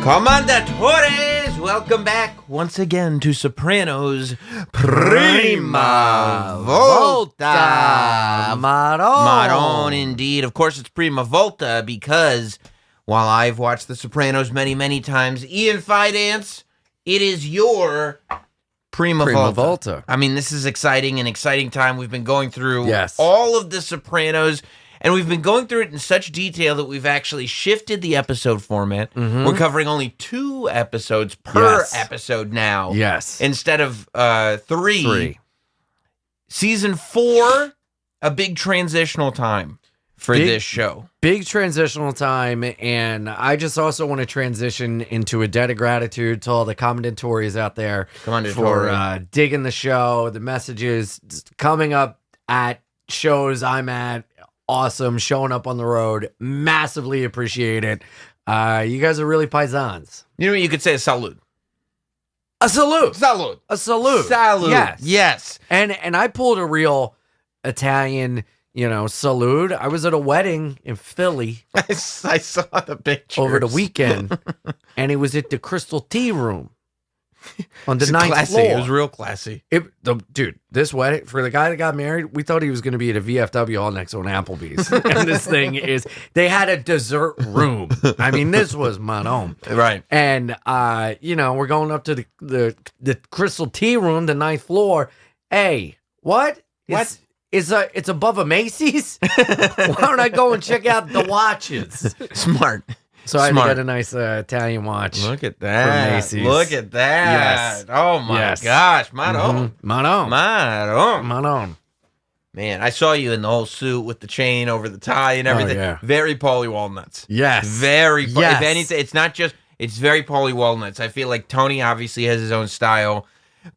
Commendatores, welcome back once again to Sopranos Prima Volta. Maron, indeed. Of course, it's Prima Volta because while I've watched The Sopranos many, many times, Ian Fidance, it is your Prima Volta. I mean, this is exciting, an exciting time. We've been going through all of The Sopranos. And we've been going through it in such detail that we've actually shifted the episode format. Mm-hmm. We're covering only 2 episodes per episode now. Yes. Instead of 3. Season 4, a big transitional time for this show. Big transitional time. And I just also want to transition into a debt of gratitude to all the commendators out there for digging the show, the messages coming up at shows I'm at. Awesome, showing up on the road. Massively appreciate it. You guys are really paisans. You know what you could say? A salute. A salute. Salute. A salute. Salute. Yes. Yes. And I pulled a real Italian, salute. I was at a wedding in Philly. I saw the pictures. Over the weekend. And it was at the Crystal Tea Room. On the 9th floor. It was real classy. Dude, this wedding, for the guy that got married, we thought he was going to be at a VFW all next to an Applebee's. And this thing is, they had a dessert room. I mean, this was Manon. Right. And, we're going up to the Crystal Tea Room, the 9th floor. Hey, what? What? It's above a Macy's? Why don't I go and check out the watches? Smart. So I had to get a nice Italian watch. Look at that. Look at that. Yes. Oh, my gosh. Manon. Mm-hmm. Manon. Man, I saw you in the whole suit with the chain over the tie and everything. Oh, yeah. Very Paulie Walnuts. Yes. Very. If anything, it's not just, it's very Paulie Walnuts. I feel like Tony obviously has his own style.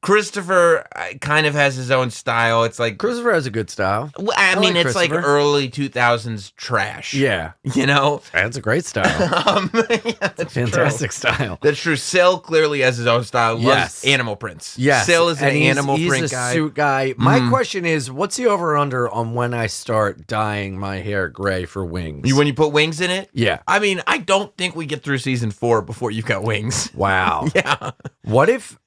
Christopher kind of has his own style. It's like Christopher has a good style. I mean, it's like early 2000s trash. Yeah, that's a great style. That's fantastic style. That's true. Sil clearly has his own style. Loves animal prints. Yes, Sil is an animal print guy. He's a suit guy. My question is, what's the over under on when I start dyeing my hair gray for wings? When you put wings in it? Yeah. I mean, I don't think we get through season 4 before you've got wings. Wow. Yeah. What if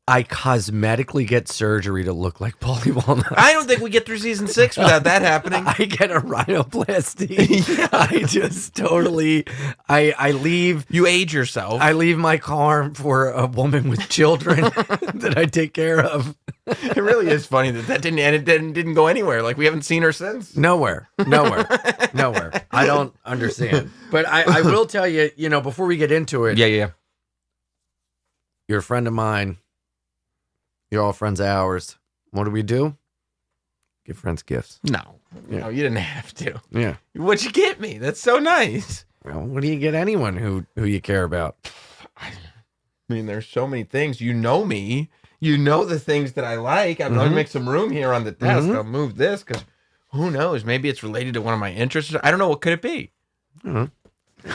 I cosmetically get surgery to look like Paulie Walnuts? I don't think we get through season 6 without that happening. I get a rhinoplasty. I just totally, I leave. You age yourself. I leave my car for a woman with children that I take care of. It really is funny that didn't go anywhere. Like, we haven't seen her since. Nowhere. I don't understand. But I will tell you, before we get into it. Yeah. You're a friend of mine. You're all friends of ours. What do? Give friends gifts. No, you didn't have to. Yeah. What'd you get me? That's so nice. Well, what do you get anyone who you care about? I mean, there's so many things. You know me. You know the things that I like. I'm going to make some room here on the desk. I'll move this because who knows? Maybe it's related to one of my interests. I don't know. What could it be?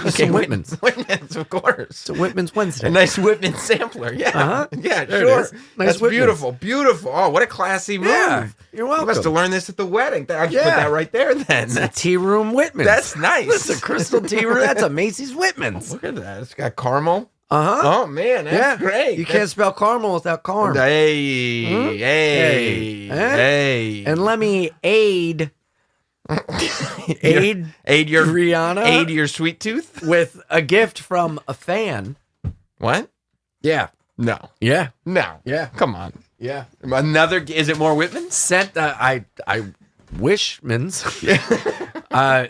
Okay, Whitman's. Whitman's, of course. It's a Whitman's Wednesday. A nice Whitman sampler. Yeah. Yeah, there sure. Nice That's Whitman's. beautiful. Beautiful. Oh, what a classy move. Yeah, you're welcome. You must have learned this at the wedding. I'll just put that right there then. It's a tea room Whitman's. That's nice. That's a Crystal Tea Room. That's a Macy's Whitman's. Look at that. It's got caramel. Uh-huh. Oh, man. That's great. You can't spell caramel without carm. Hey. And let me aid your Rihanna. Aid your sweet tooth with a gift from a fan. What? Yeah. No. Yeah. No. Yeah. Come on. Yeah. Another. Is it more Whitman? Sent. I Wishman's.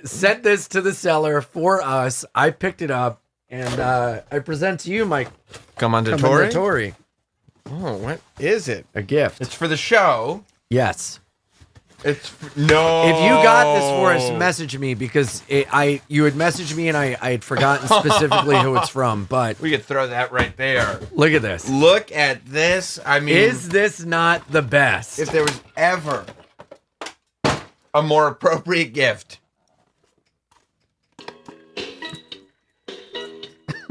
Sent this to the seller for us. I picked it up and I present to you my commendatore. Oh, what is it? A gift. It's for the show. Yes. No. If you got this for us, message me because you had messaged me and I had forgotten specifically who it's from. But we could throw that right there. Look at this. Look at this. I mean, is this not the best? If there was ever a more appropriate gift.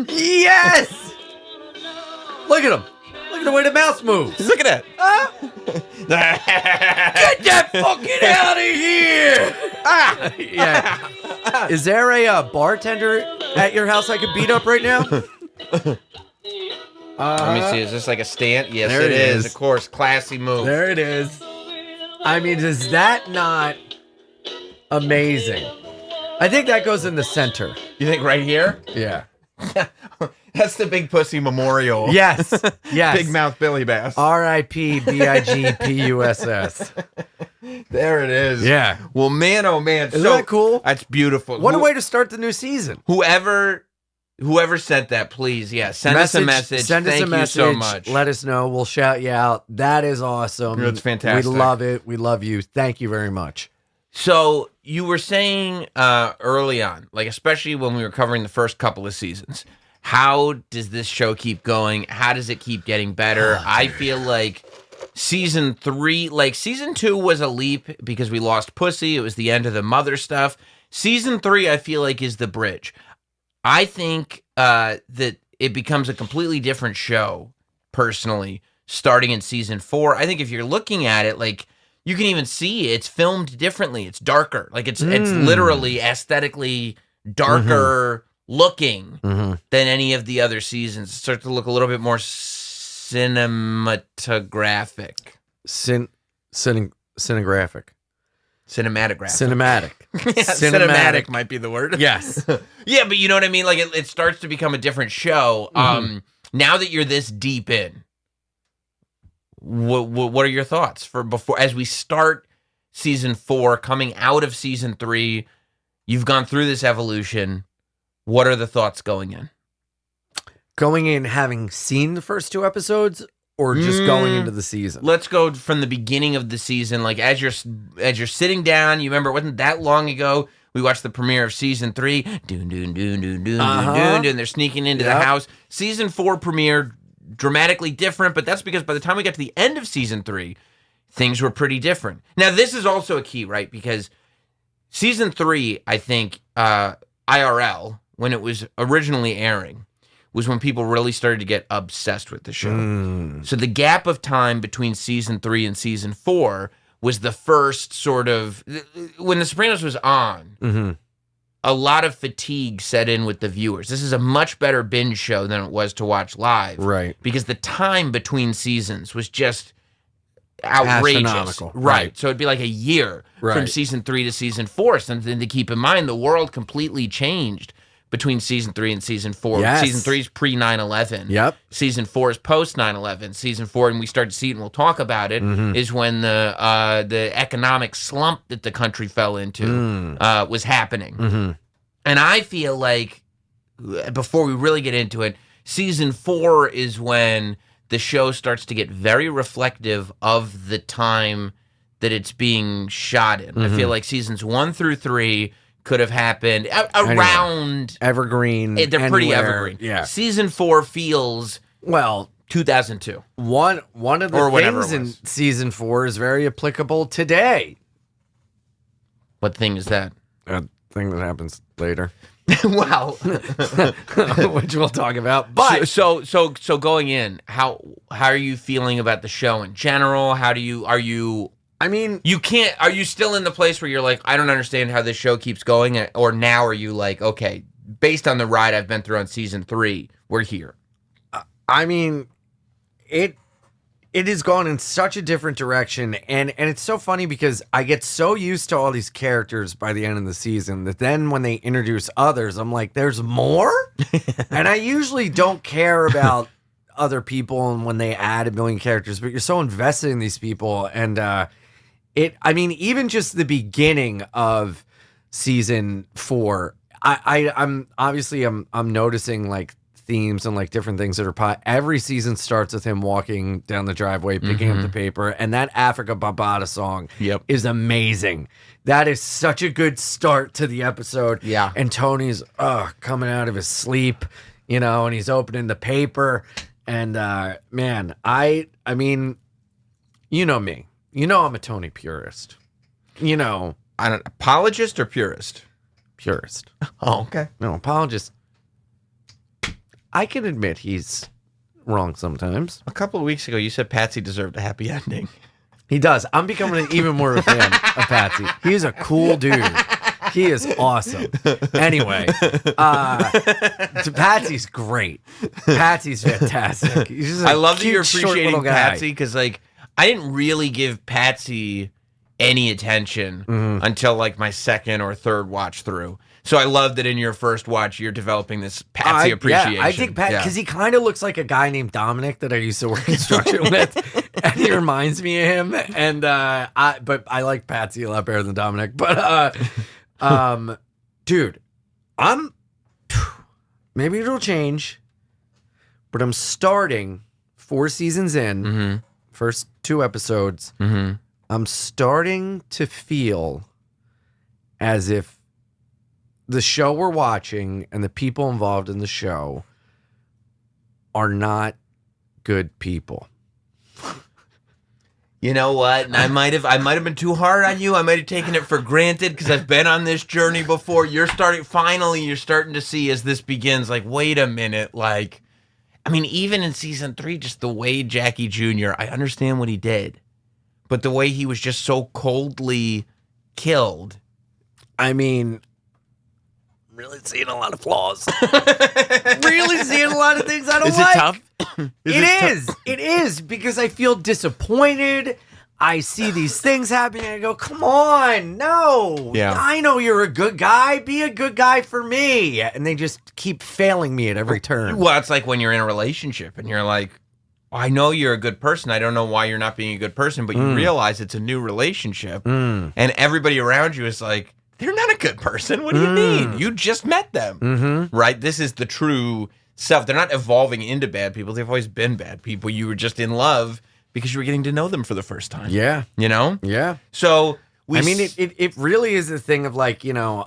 Yes. Look at him. Look at the way the mouse moves. Look at that. Get that fucking out of here! Yeah. Is there a bartender at your house I could beat up right now? Let me see. Is this like a stand? Yes, there it is. Of course. Classy move. There it is. I mean, is that not amazing? I think that goes in the center. You think right here? Yeah. That's the Big Pussy Memorial. Yes. Yes. Big Mouth Billy Bass. R.I.P. B.I.G.P.U.S.S. There it is. Yeah. Well, man, oh man. Isn't that cool? That's beautiful. What a way to start the new season. Whoever sent that, please, send us a message. Send us a message. Thank you so much. Let us know. We'll shout you out. That is awesome. That's fantastic. We love it. We love you. Thank you very much. So you were saying early on, like especially when we were covering the first couple of seasons, how does this show keep going? How does it keep getting better? I feel like season 3, like season 2 was a leap because we lost Pussy. It was the end of the mother stuff. Season 3, I feel like, is the bridge. I think that it becomes a completely different show, personally, starting in season 4. I think if you're looking at it, like, you can even see it's filmed differently. It's darker. Like, it's literally aesthetically darker looking than any of the other seasons. It starts to look a little bit more cinematographic. Cinematographic. Cinematic. Cinematic might be the word. Yes. Yeah, but you know what I mean? Like, it starts to become a different show. Now that you're this deep in, what are your thoughts for before, as we start season 4, coming out of season 3, you've gone through this evolution. What are the thoughts going in? Going in having seen the first 2 episodes, or just going into the season? Let's go from the beginning of the season. Like, as you're sitting down, you remember it wasn't that long ago we watched the premiere of season 3. Doon doon doon doon doon doon doon. They're sneaking into the house. Season 4 premiered dramatically different, but that's because by the time we got to the end of season 3, things were pretty different. Now, this is also a key, right? Because season 3, I think, IRL, when it was originally airing, was when people really started to get obsessed with the show. So the gap of time between season 3 and season 4 was the first sort of, when The Sopranos was on, a lot of fatigue set in with the viewers. This is a much better binge show than it was to watch live. Right. Because the time between seasons was just outrageous. Astronomical. Right. So it'd be like a year from season 3 to season 4. Something to keep in mind. The world completely changed between season 3 and season 4. Yes. Season 3 is pre 9/11. Yep. Season 4 is post 9/11. Season 4, and we start to see it, and we'll talk about it, is when the economic slump that the country fell into was happening. And I feel like, before we really get into it, season 4 is when the show starts to get very reflective of the time that it's being shot in. I feel like seasons 1 through 3 could have happened around evergreen. They're pretty evergreen. Yeah. Season 4 feels 2002. One of the things in season 4 is very applicable today. What thing is that? A thing that happens later. Well, which we'll talk about. But so going in, how are you feeling about the show in general? Are you still in the place where you're like, I don't understand how this show keeps going? Or now are you like, okay, based on the ride I've been through on season 3, we're here? I mean, it has gone in such a different direction. And it's so funny because I get so used to all these characters by the end of the season that then when they introduce others, I'm like, there's more? And I usually don't care about other people and when they add a million characters, but you're so invested in these people. And even just the beginning of season 4, I'm noticing like themes and like different things that are every season starts with him walking down the driveway, picking up the paper, and that Africa Bambaataa song is amazing. That is such a good start to the episode. Yeah. And Tony's coming out of his sleep, and he's opening the paper. And man, I mean, you know me. I'm a Tony purist. An apologist or purist? Purist. Oh, okay. No, apologist. I can admit he's wrong sometimes. A couple of weeks ago, you said Patsy deserved a happy ending. He does. I'm becoming even more of a fan of Patsy. He's a cool dude. He is awesome. Anyway, Patsy's great. Patsy's fantastic. He's just I love that you're appreciating Patsy because, like, I didn't really give Patsy any attention until like my second or third watch through. So I love that in your first watch you're developing this Patsy appreciation. Yeah, I think because he kind of looks like a guy named Dominic that I used to work construction with, and he reminds me of him. And but I like Patsy a lot better than Dominic. But dude, maybe it'll change, but I'm starting 4 seasons in, first 2 episodes. I'm starting to feel as if the show we're watching and the people involved in the show are not good people. You know what? And I might have been too hard on you. I might have taken it for granted because I've been on this journey before. You're starting to see as this begins, like, wait a minute, like, I mean, even in season 3, just the way Jackie Jr., I understand what he did, but the way he was just so coldly killed. I mean, really seeing a lot of flaws. Really seeing a lot of things I don't like. Is it tough? It is because I feel disappointed. I see these things happening and I go, come on, no. Yeah. I know you're a good guy. Be a good guy for me. And they just keep failing me at every turn. Well, it's like when you're in a relationship and you're like, I know you're a good person. I don't know why you're not being a good person, but you realize it's a new relationship. And everybody around you is like, they're not a good person. What do you mean? You just met them. Right? This is the true self. They're not evolving into bad people. They've always been bad people. You were just in love because you were getting to know them for the first time. Yeah. You know? Yeah. So it really is a thing of like, you know,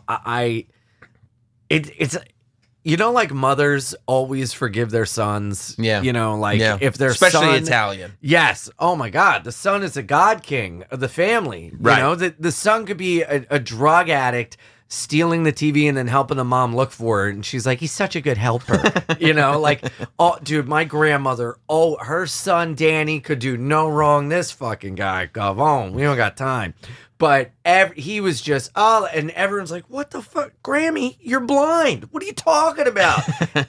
it's you know, like mothers always forgive their sons. Yeah. You know, like if their especially son, Italian. Yes. Oh my God. The son is a god king of the family. Right. You know, the son could be a drug addict stealing the TV and then helping the mom look for her. And she's like, he's such a good helper. You know, like, oh, dude, my grandmother, her son, Danny, could do no wrong. This fucking guy, go on. We don't got time. But he was just, and everyone's like, what the fuck? Grammy, you're blind. What are you talking about?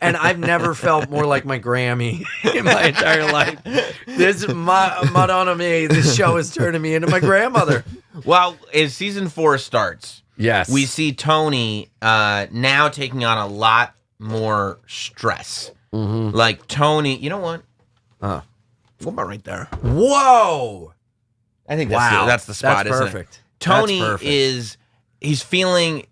And I've never felt more like my Grammy in my entire life. This Madonna me, this show is turning me into my grandmother. Well, as season 4 starts, yes, we see Tony now taking on a lot more stress. Like Tony, you know what? What about right there? Whoa. I think that's the spot, that's isn't perfect. it? Tony he's feeling,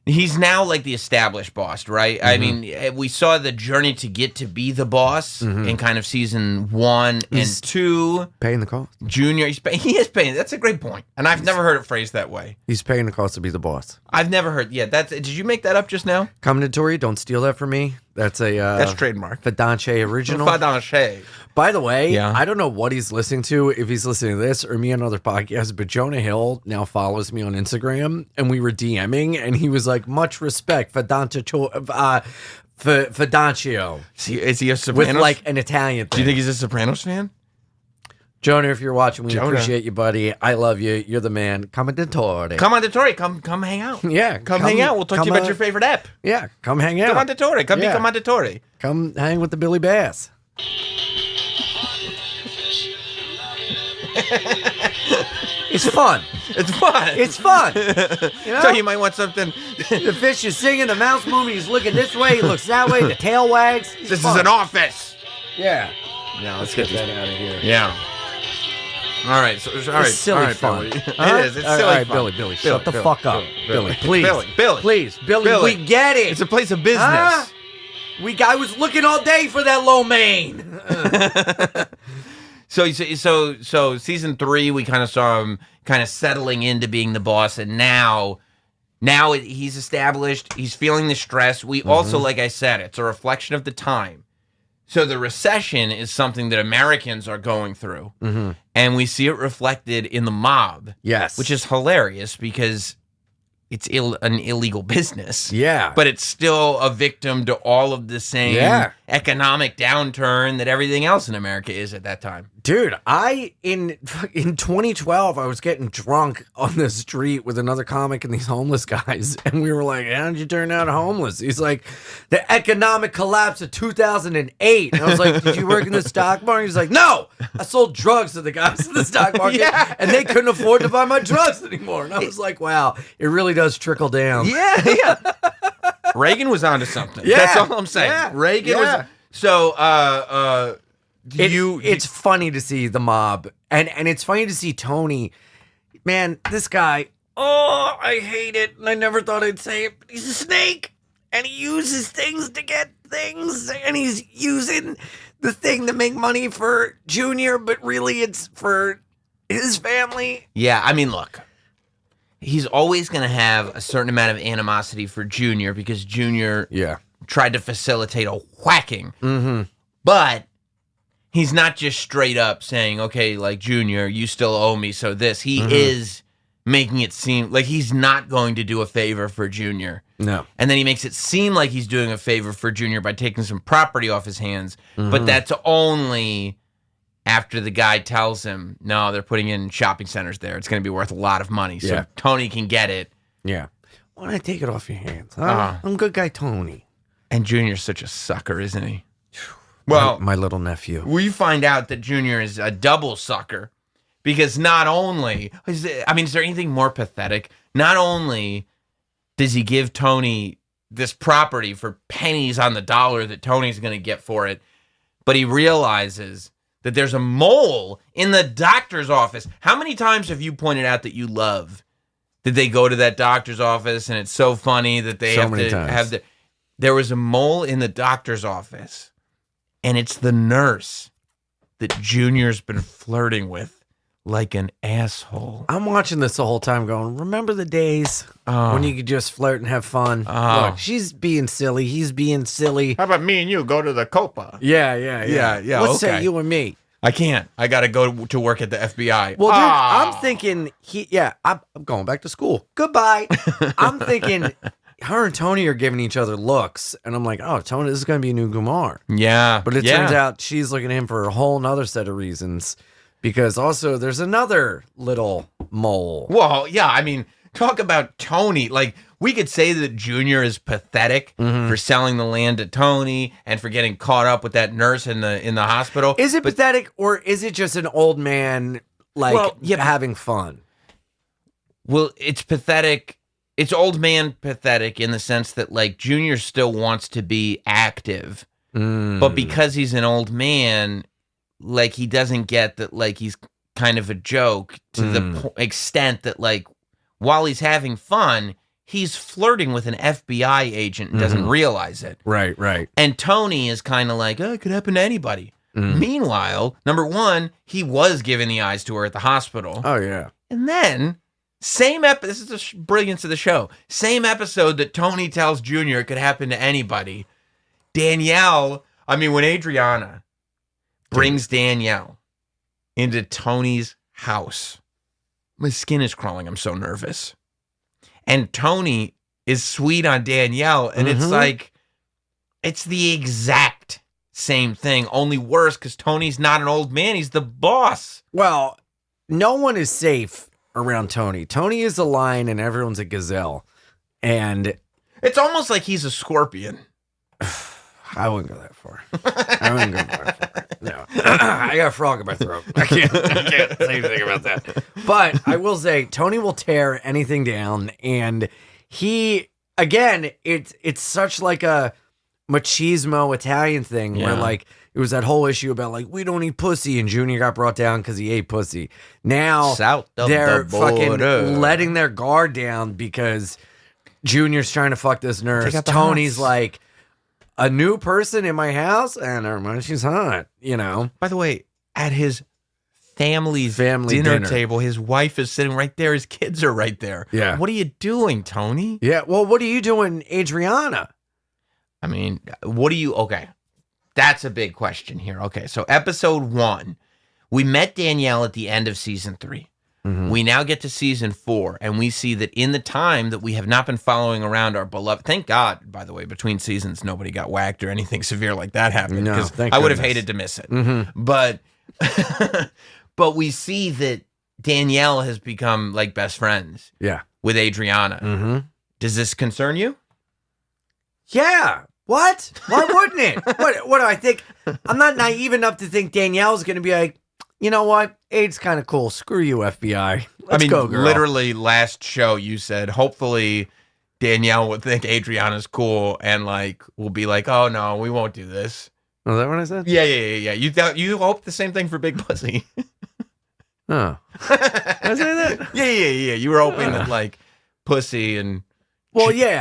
he's now like the established boss, right? I mean, we saw the journey to get to be the boss in kind of season 1 and 2. Paying the cost. Junior, he is paying. That's a great point. And I've never heard it phrased that way. He's paying the cost to be the boss. I've never heard, did you make that up just now? Commendatory, don't steal that from me. That's that's trademark. Fidance original. Fidance. By the way, I don't know what he's listening to, if he's listening to this or me on other podcasts, but Jonah Hill now follows me on Instagram, and we were DMing, and he was like, much respect, Fidancio. Is he a Sopranos? With like an Italian thing. Do you think he's a Sopranos fan? Jonah, if you're watching, we appreciate you, buddy. I love you. You're the man. Commendatore. Come hang out. Yeah. Come hang out. We'll talk to you about your favorite app. Yeah. Come hang out. Commendatore. Come be commendatore. Come hang with the Billy Bass. It's fun. It's fun. It's fun. You know? So you might want something. The fish is singing. The mouse moving. He's looking this way. He looks that way. The tail wags. This is an office. Yeah. Yeah. Let's get that out of here. Yeah. All right. So, it's silly fun. Billy. It is. It's silly fun. Billy, shut the fuck up. Billy, please. Billy. Please. Billy, we get it. It's a place of business. Huh? I was looking all day for that lo mein. So season 3, we kind of saw him kind of settling into being the boss, and now he's established. He's feeling the stress. We also, like I said, it's a reflection of the time. So the recession is something that Americans are going through, and we see it reflected in the mob. Yes, which is hilarious because it's an illegal business. Yeah. But it's still a victim to all of the same economic downturn that everything else in America is at that time. Dude, in 2012, I was getting drunk on the street with another comic and these homeless guys, and we were like, "How did you turn out homeless?" He's like, "The economic collapse of 2008." And I was like, "Did you work in the stock market?" He's like, "No, I sold drugs to the guys in the stock market, and they couldn't afford to buy my drugs anymore." And I was like, "Wow, it really does trickle down." Yeah. Reagan was onto something. Yeah. That's all I'm saying. Yeah. Reagan was. So, It's funny to see the mob, and it's funny to see Tony. Man, this guy, oh, I hate it, and I never thought I'd say it, but he's a snake, and he uses things to get things, and he's using the thing to make money for Junior, but really it's for his family. Yeah, I mean, look, he's always going to have a certain amount of animosity for Junior because Junior tried to facilitate a whacking. Mm-hmm. But he's not just straight up saying, okay, like, Junior, you still owe me, so this. He is making it seem like he's not going to do a favor for Junior. No. And then he makes it seem like he's doing a favor for Junior by taking some property off his hands. But that's only after the guy tells him, no, they're putting in shopping centers there. It's going to be worth a lot of money. So Tony can get it. Yeah. Why don't I take it off your hands? Huh? I'm good guy Tony. And Junior's such a sucker, isn't he? Well, my little nephew. We find out that Junior is a double sucker because not only is there anything more pathetic? Not only does he give Tony this property for pennies on the dollar that Tony's going to get for it, but he realizes that there's a mole in the doctor's office. How many times have you pointed out that you love that they go to that doctor's office and it's so funny that they there was a mole in the doctor's office. And it's the nurse that Junior's been flirting with like an asshole. I'm watching this the whole time going, remember the days when you could just flirt and have fun? Look, she's being silly. He's being silly. How about me and you go to the Copa? Yeah. Let's say you and me. I can't. I got to go to work at the FBI. Well, dude, I'm thinking, I'm going back to school. Goodbye. I'm thinking... Her and Tony are giving each other looks, and I'm like, oh, Tony, this is going to be a new Gumar. Yeah. But it turns out she's looking at him for a whole nother set of reasons, because also there's another little mole. Well, yeah, I mean, talk about Tony. Like, we could say that Junior is pathetic for selling the land to Tony and for getting caught up with that nurse in the hospital. Is it pathetic, or is it just an old man, having fun? Well, it's pathetic. It's old man pathetic in the sense that, like, Junior still wants to be active, but because he's an old man, like, he doesn't get that, like, he's kind of a joke to the extent that, like, while he's having fun, he's flirting with an FBI agent and doesn't realize it. Right. And Tony is kind of like, oh, it could happen to anybody. Meanwhile, number one, he was giving the eyes to her at the hospital. Oh, yeah. And then... this is the brilliance of the show. Same episode that Tony tells Junior it could happen to anybody. When Adriana brings Danielle into Tony's house, my skin is crawling. I'm so nervous. And Tony is sweet on Danielle, and it's like, it's the exact same thing, only worse because Tony's not an old man. He's the boss. Well, no one is safe around Tony. Tony is a lion and everyone's a gazelle. And it's almost like he's a scorpion. I wouldn't go that far. No. I got a frog in my throat. I can't say anything about that. But I will say Tony will tear anything down, and he, again, it's such like a machismo Italian thing where, like, it was that whole issue about, like, we don't eat pussy, and Junior got brought down because he ate pussy. Now they're fucking letting their guard down because Junior's trying to fuck this nurse. Tony's like, a new person in my house? And never mind, she's hot, you know? By the way, at his family's dinner table, his wife is sitting right there. His kids are right there. Yeah. What are you doing, Tony? Yeah, well, what are you doing, Adriana? I mean, okay. That's a big question here. Okay, so episode 1, we met Danielle at the end of season 3. We now get to season 4, and we see that in the time that we have not been following around our beloved, thank God, by the way, between seasons, nobody got whacked or anything severe like that happened, because I would have hated to miss it. But But we see that Danielle has become like best friends. Yeah. With Adriana. Mm-hmm. Does this concern you? Yeah. What? Why wouldn't it? What do I think? I'm not naive enough to think Danielle's going to be like, you know what? Aid's kind of cool. Screw you, FBI. Let's go, girl. Literally last show you said, hopefully Danielle would think Adriana's cool and like will be like, oh no, we won't do this. Was that what I said? Yeah. You hope the same thing for Big Pussy. Oh. Did I say that? Yeah. You were hoping that like Pussy and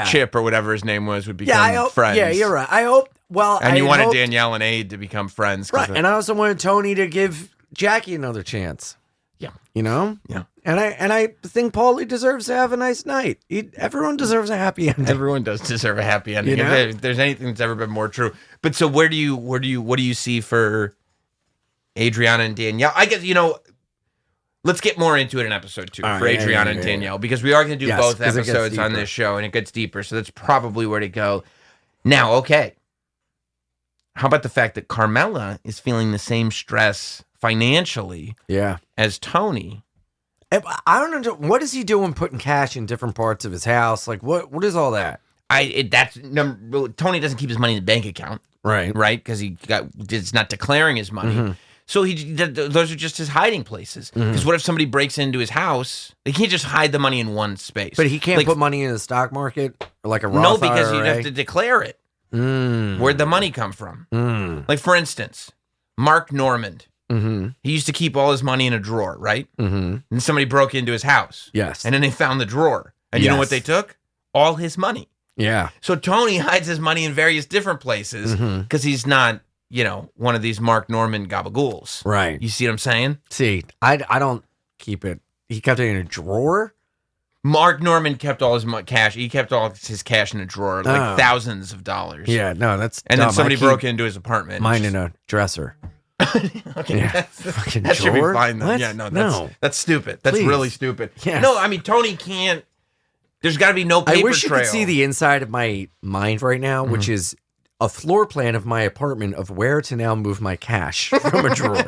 Chip or whatever his name was would become friends. Yeah, you're right. I hope. Well, and you wanted Danielle and Aid to become friends, right? And I also wanted Tony to give Jackie another chance. Yeah, you know. Yeah, and I think Paulie deserves to have a nice night. Everyone deserves a happy ending. Everyone does deserve a happy ending. You know? If there's anything that's ever been more true. But so what do you see for Adriana and Danielle? I guess let's get more into it in episode 2 for Adriana and Danielle, because we are going to do both episodes on this show, and it gets deeper. So that's probably where to go. Now, okay. How about the fact that Carmela is feeling the same stress financially as Tony? I don't know. What is he doing putting cash in different parts of his house? Like, what is all that? Tony doesn't keep his money in the bank account. Right? Because it's not declaring his money. Mm-hmm. So those are just his hiding places. Because what if somebody breaks into his house? They can't just hide the money in one space. But he can't put money in the stock market or like a Roth No, because IRA? you'd have to declare it. Where'd the money come from? Like, for instance, Mark Normand. He used to keep all his money in a drawer, right? And somebody broke into his house. Yes. And then they found the drawer. And you know what they took? All his money. Yeah. So Tony hides his money in various different places because he's not, one of these Mark Normand gabagools. Right. You see what I'm saying? See, I don't keep it. He kept it in a drawer? Mark Normand kept all his cash. He kept all his cash in a drawer, like thousands of dollars. Yeah, no, that's And dumb. then somebody broke into his apartment. Mine in a dresser. Okay, that should be fine then. Yeah, that's stupid. That's really stupid. Yes. No, I mean, Tony can't. There's got to be no paper trail. I wish you could see the inside of my mind right now, which is a floor plan of my apartment of where to now move my cash from a drawer.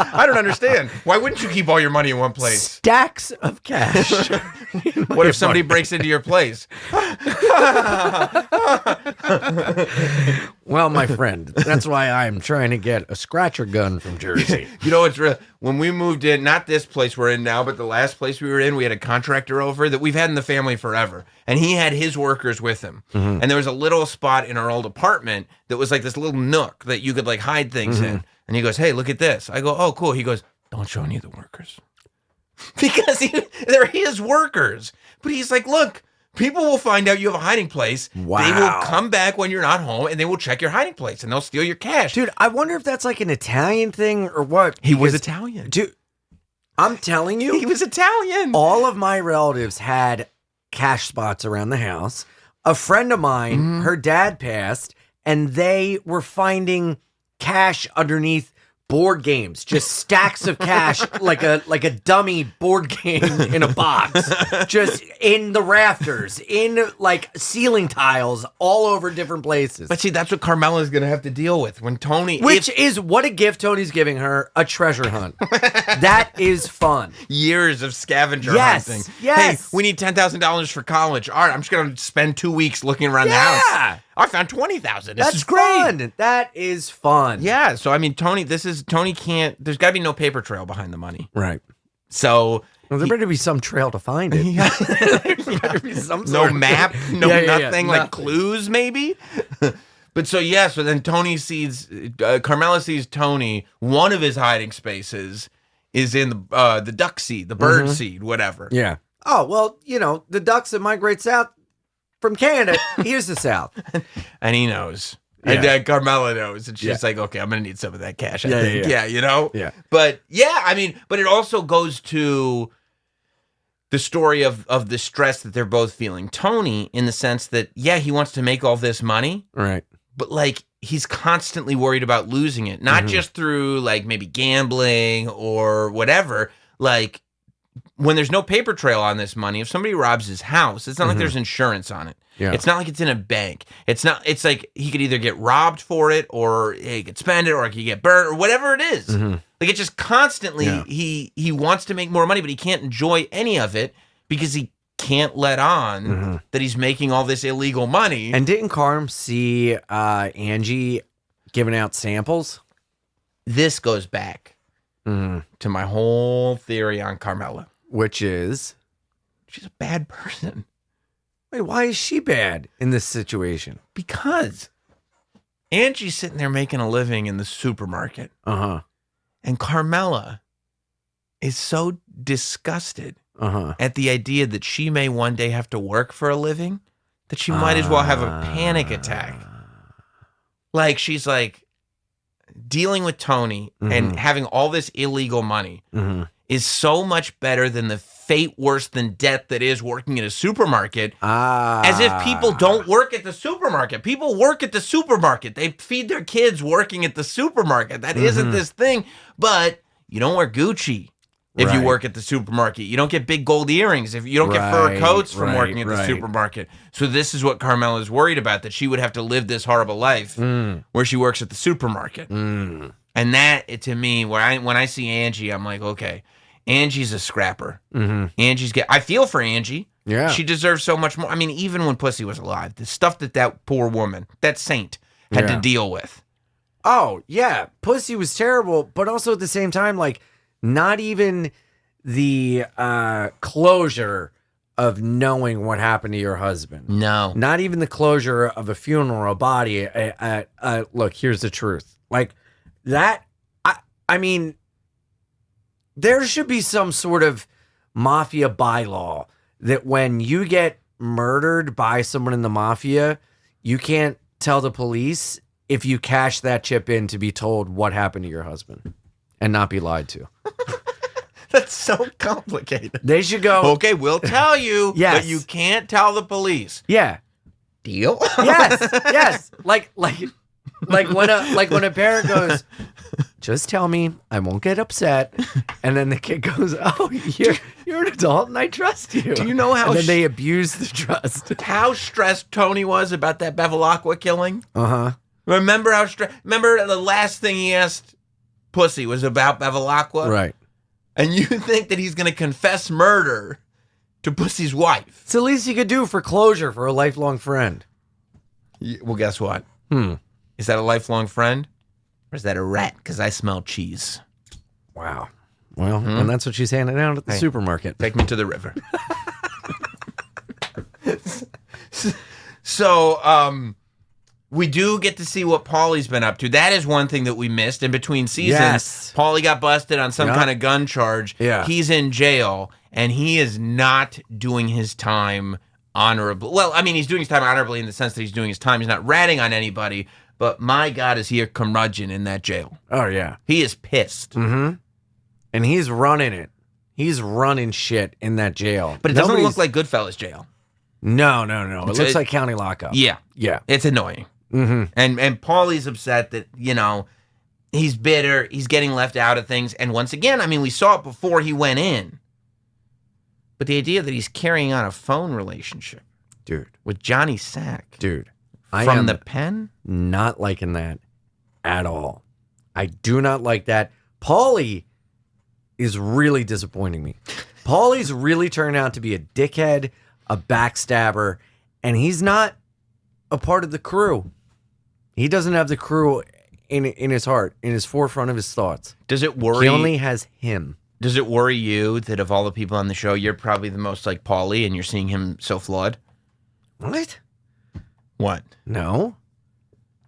I don't understand. Why wouldn't you keep all your money in one place? Stacks of cash. What if somebody breaks into your place? Well, my friend, that's why I'm trying to get a scratcher gun from Jersey. It's real. When we moved in, not this place we're in now, but the last place we were in, we had a contractor over that we've had in the family forever. And he had his workers with him. And there was a little spot in our old apartment that was like this little nook that you could like hide things in. And he goes, hey, look at this. I go, oh, cool. He goes, don't show any of the workers. Because they're his workers. But he's like, look, people will find out you have a hiding place. Wow. They will come back when you're not home, and they will check your hiding place, and they'll steal your cash. Dude, I wonder if that's like an Italian thing or what. He was Italian. Dude, I'm telling you. He was Italian. All of my relatives had cash spots around the house. A friend of mine, her dad passed, and they were finding cash underneath board games, just stacks of cash, like a dummy board game in a box, just in the rafters, in like ceiling tiles, all over different places. But see, that's what Carmela's gonna have to deal with when Tony. Which is what a gift Tony's giving her: a treasure hunt. That is fun. Years of scavenger hunting. Yes. Hey, we need $10,000 for college. All right, I'm just gonna spend 2 weeks looking around the house. I found 20,000. This is great. Fun. That is fun. Yeah. So I mean, Tony can't. There's got to be no paper trail behind the money. Right. So there better be some trail to find it. Yeah. There better be some no map. No nothing. Like nothing. Clues maybe. But so then Tony sees. Carmela sees Tony. One of his hiding spaces is in the duck seed, the bird seed, whatever. Yeah. Oh well, the ducks that migrate south from Canada, here's the South. And he knows. Yeah. And Carmela knows. And she's like, okay, I'm going to need some of that cash, I think. Yeah. Yeah. But but it also goes to the story of the stress that they're both feeling. Tony, in the sense that, he wants to make all this money. Right. But like, he's constantly worried about losing it. Not just through like maybe gambling or whatever. Like, when there's no paper trail on this money, if somebody robs his house, it's not like there's insurance on it. Yeah. It's not like it's in a bank. It's like he could either get robbed for it, or he could spend it, or he could get burnt, or whatever it is. Like, it's just constantly, he wants to make more money, but he can't enjoy any of it because he can't let on that he's making all this illegal money. And didn't Carm see Angie giving out samples? This goes back to my whole theory on Carmela. Which is? She's a bad person. Wait, why is she bad in this situation? Because Angie's sitting there making a living in the supermarket. And Carmela is so disgusted at the idea that she may one day have to work for a living that she might as well have a panic attack. Like, she's like, dealing with Tony and having all this illegal money is so much better than the fate worse than death that is working at a supermarket. As if people don't work at the supermarket. People work at the supermarket. They feed their kids working at the supermarket. That isn't this thing. But you don't wear Gucci if you work at the supermarket. You don't get big gold earrings if you don't get fur coats from working at the supermarket. So this is what Carmela is worried about, that she would have to live this horrible life where she works at the supermarket. And that, to me, when I see Angie, I'm like, okay, Angie's a scrapper. I feel for Angie. Yeah. She deserves so much more. I mean, even when Pussy was alive, the stuff that poor woman, that saint, had to deal with. Oh, yeah. Pussy was terrible, but also at the same time, like, not even the closure of knowing what happened to your husband. No. Not even the closure of a funeral, a body. Look, here's the truth. Like, that, I mean, there should be some sort of mafia bylaw that when you get murdered by someone in the mafia, you can't tell the police if you cash that chip in to be told what happened to your husband and not be lied to. That's so complicated. They should go, okay, we'll tell you, but you can't tell the police. Yeah. Deal? Yes. Like when a parent goes, just tell me, I won't get upset. And then the kid goes, oh, you're an adult and I trust you. Do you know how... And then they abuse the trust. How stressed Tony was about that Bevilacqua killing? Remember remember the last thing he asked Pussy was about Bevilacqua? Right. And you think that he's going to confess murder to Pussy's wife? It's the least he could do for closure for a lifelong friend. Well, guess what? Is that a lifelong friend? Or is that a rat? Because I smell cheese. Wow. Well, and that's what she's handing out at the supermarket. Take me to the river. So, we do get to see what Paulie's been up to. That is one thing that we missed in between seasons. Yes. Paulie got busted on some kind of gun charge. Yeah. He's in jail, and he is not doing his time honorably. Well, I mean, he's doing his time honorably in the sense that he's doing his time. He's not ratting on anybody, but my God, is he a curmudgeon in that jail. Oh, yeah. He is pissed. And he's running it. He's running shit in that jail. But it doesn't look like Goodfellas jail. No. It looks like county lockup. Yeah. It's annoying. And Paulie's upset that, he's bitter. He's getting left out of things. And once again, I mean, we saw it before he went in. But the idea that he's carrying on a phone relationship. Dude. With Johnny Sack. Dude. From the pen? Not liking that at all. I do not like that. Paulie is really disappointing me. Paulie's really turned out to be a dickhead, a backstabber, and he's not a part of the crew. He doesn't have the crew in his heart, in his forefront of his thoughts. Does it worry? He only has him. Does it worry you that of all the people on the show, you're probably the most like Paulie and you're seeing him so flawed? What? What? No.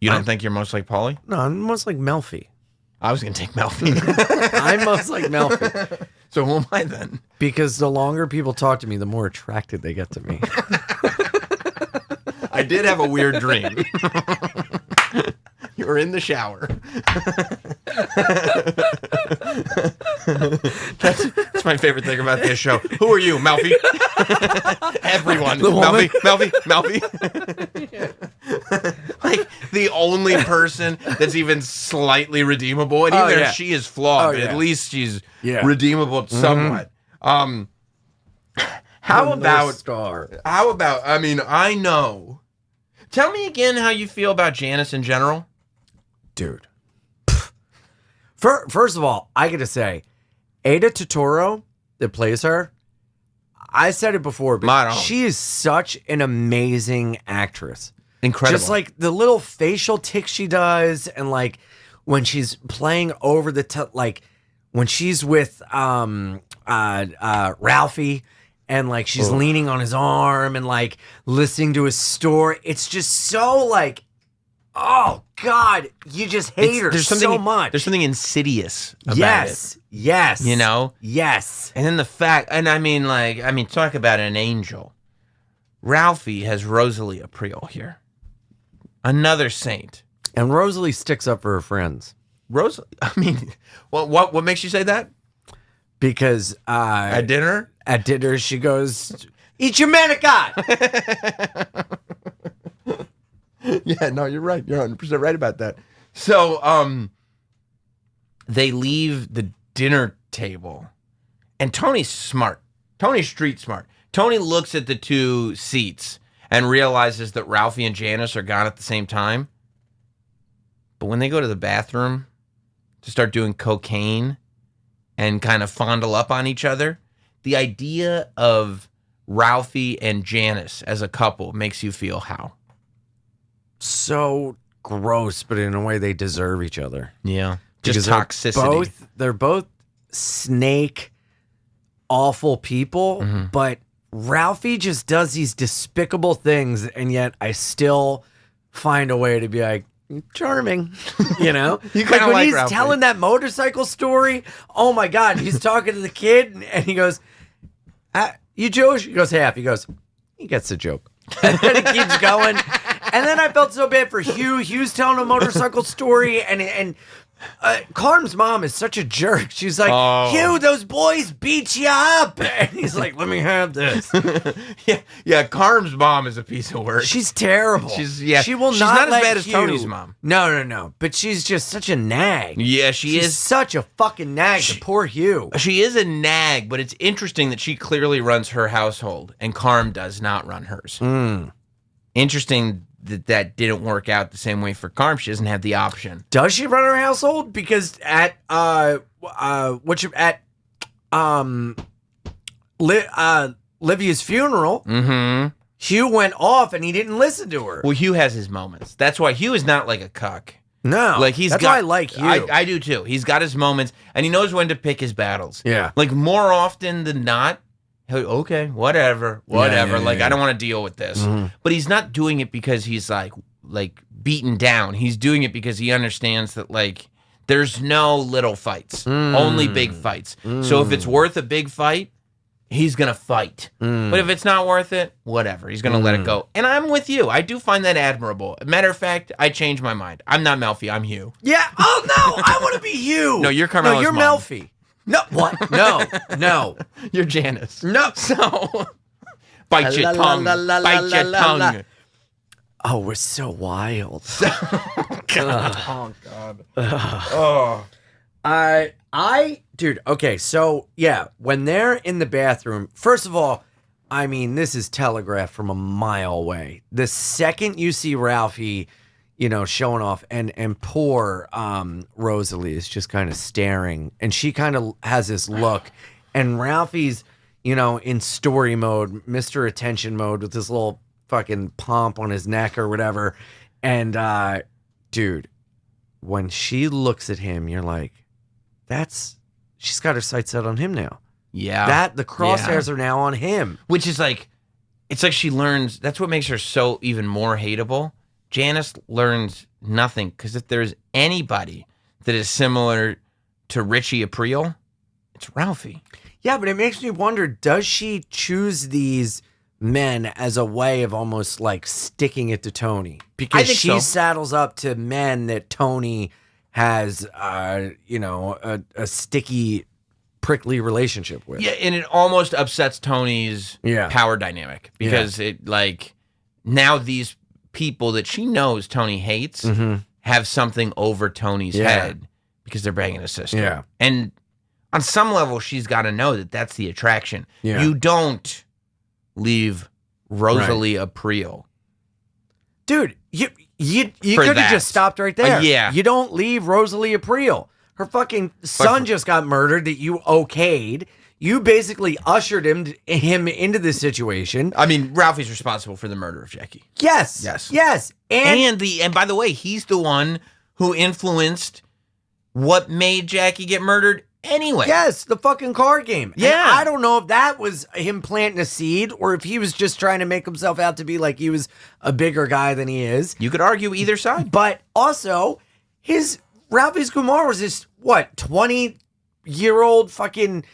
You don't think you're most like Paulie? No, I'm most like Melfi. I was going to take Melfi. I'm most like Melfi. So who am I then? Because the longer people talk to me, the more attracted they get to me. I did have a weird dream. You were in the shower. That's my favorite thing about this show. Who are you, Melfi? Everyone. Melfi. Like the only person that's even slightly redeemable. And even if she is flawed, but at least she's redeemable somewhat. How about, I mean, I know. Tell me again how you feel about Janice in general. Dude. First of all, I got to say, Ada Totoro, that plays her, I said it before, but she is such an amazing actress. Incredible. Just like the little facial tics she does, and like when she's playing over the like when she's with Ralphie, and like she's leaning on his arm and like listening to his story. It's just so like, oh God, you just hate her so much. There's something insidious about it. Yes. You know? Yes. And then the fact, and I mean, talk about an angel. Ralphie has Rosalie April here. Another saint. And Rosalie sticks up for her friends. Rosalie, I mean, what makes you say that? Because at dinner? At dinner, she goes, eat your manicotti. Yeah, no, you're right. You're 100% right about that. So, they leave the dinner table, and Tony's smart. Tony's street smart. Tony looks at the two seats and realizes that Ralphie and Janice are gone at the same time. But when they go to the bathroom to start doing cocaine and kind of fondle up on each other, the idea of Ralphie and Janice as a couple makes you feel how? So gross, but in a way they deserve each other. Yeah. Just toxicity. They're both snake, awful people, but Ralphie just does these despicable things, and yet I still find a way to be like, charming, you know? You kind of when he's Ralphie. Telling that motorcycle story, oh my God, he's talking to the kid, and he goes, you Jewish? He goes, half. He goes, he gets the joke. And then it keeps going. And then I felt so bad for Hugh. Hugh's telling a motorcycle story, and Carm's mom is such a jerk. She's like, Hugh, those boys beat you up. And he's like, let me have this. Yeah, Carm's mom is a piece of work. She's terrible. She's not as bad as Tony's mom. No. But she's just such a nag. Yeah, she's such a fucking nag. Poor Hugh. She is a nag, but it's interesting that she clearly runs her household and Carm does not run hers. Interesting that didn't work out the same way for Carm. She doesn't have the option. Does she run her household? Because at Livia's funeral, Hugh went off and he didn't listen to her. Well, Hugh has his moments. That's why Hugh is not like a cuck. No, like that's why I like Hugh. I do too. He's got his moments and he knows when to pick his battles. Yeah, like more often than not. Okay, whatever. I don't want to deal with this. But he's not doing it because he's like beaten down. He's doing it because he understands that like there's no little fights, only big fights. So if it's worth a big fight, he's gonna fight. But if it's not worth it, whatever. He's gonna let it go. And I'm with you. I do find that admirable. Matter of fact, I changed my mind. I'm not Melfi. I'm Hugh. Yeah. Oh no, I want to be Hugh. No, you're Carmela's No, you're mom. Melfi. No, what? No. You're Janice. No. So, bite your tongue. Bite your tongue. Oh, we're so wild. God. Oh, God. Dude, okay, so, yeah, when they're in the bathroom, first of all, I mean, this is telegraphed from a mile away. The second you see Ralphie, you know, showing off, and poor Rosalie is just kind of staring, and she kind of has this look, and Ralphie's, you know, in story mode, Mr. Attention mode with this little fucking pomp on his neck or whatever, and dude, when she looks at him, you're like, she's got her sights set on him now. Yeah. The crosshairs are now on him. Which is like, it's like she learns, that's what makes her so even more hateable. Janice learns nothing, because if there's anybody that is similar to Richie April, it's Ralphie. Yeah, but it makes me wonder, does she choose these men as a way of almost like sticking it to Tony? Because she saddles up to men that Tony has, you know, a sticky, prickly relationship with. Yeah, and it almost upsets Tony's power dynamic, because it like, now these people that she knows Tony hates have something over Tony's head because they're banging his sister. Yeah. And on some level, she's got to know that that's the attraction. Yeah. You don't leave Rosalie Aprile. Dude, you could have just stopped right there. Yeah. You don't leave Rosalie Aprile. Her fucking son just got murdered that you okayed. You basically ushered him into this situation. I mean, Ralphie's responsible for the murder of Jackie. Yes. And by the way, he's the one who influenced what made Jackie get murdered anyway. Yes, the fucking card game. Yeah. And I don't know if that was him planting a seed or if he was just trying to make himself out to be like he was a bigger guy than he is. You could argue either side. But also, Ralphie Kumar was this, 20-year-old fucking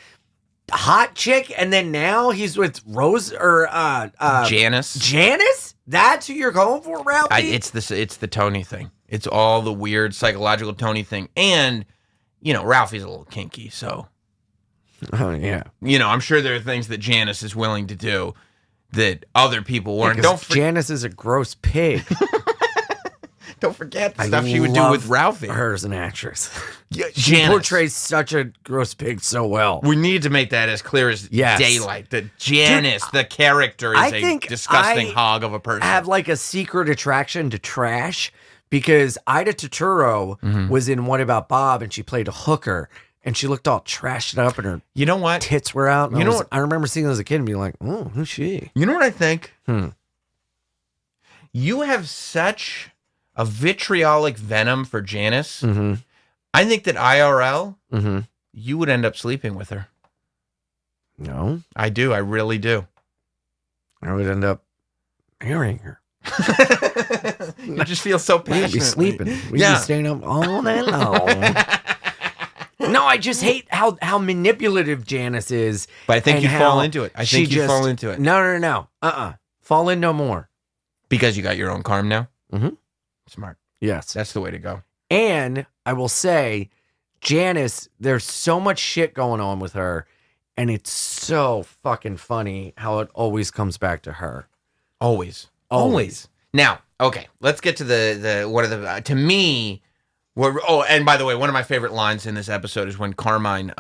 hot chick, and then now he's with Janice. Janice? That's who you're going for, Ralphie? It's the Tony thing. It's all the weird psychological Tony thing. And, Ralphie's a little kinky, so. Oh, yeah. I'm sure there are things that Janice is willing to do that other people weren't. Janice is a gross pig. Don't forget the stuff she would do with Ralphie. Her as an actress. Yeah, she portrays such a gross pig so well. We need to make that as clear as daylight. That Janice, the character, is a disgusting hog of a person. I have like a secret attraction to trash because Ida Turturro was in What About Bob and she played a hooker and she looked all trashed up and her tits were out. And I remember seeing her as a kid and being like, oh, who's she? You know what I think? You have such a vitriolic venom for Janice. Mm-hmm. I think that IRL, you would end up sleeping with her. No. I do. I really do. I would end up marrying her. You just feel so passionate. We'd be sleeping. We'd be staying up all night long. No, I just hate how manipulative Janice is. But I think you fall into it. I think you fall into it. No. Fall in no more. Because you got your own karma now? Mm-hmm. Smart. Yes. That's the way to go. And I will say, Janice, there's so much shit going on with her, and it's so fucking funny how it always comes back to her. Always. Now, okay, let's get to the one of the to me. And by the way, one of my favorite lines in this episode is when Carmine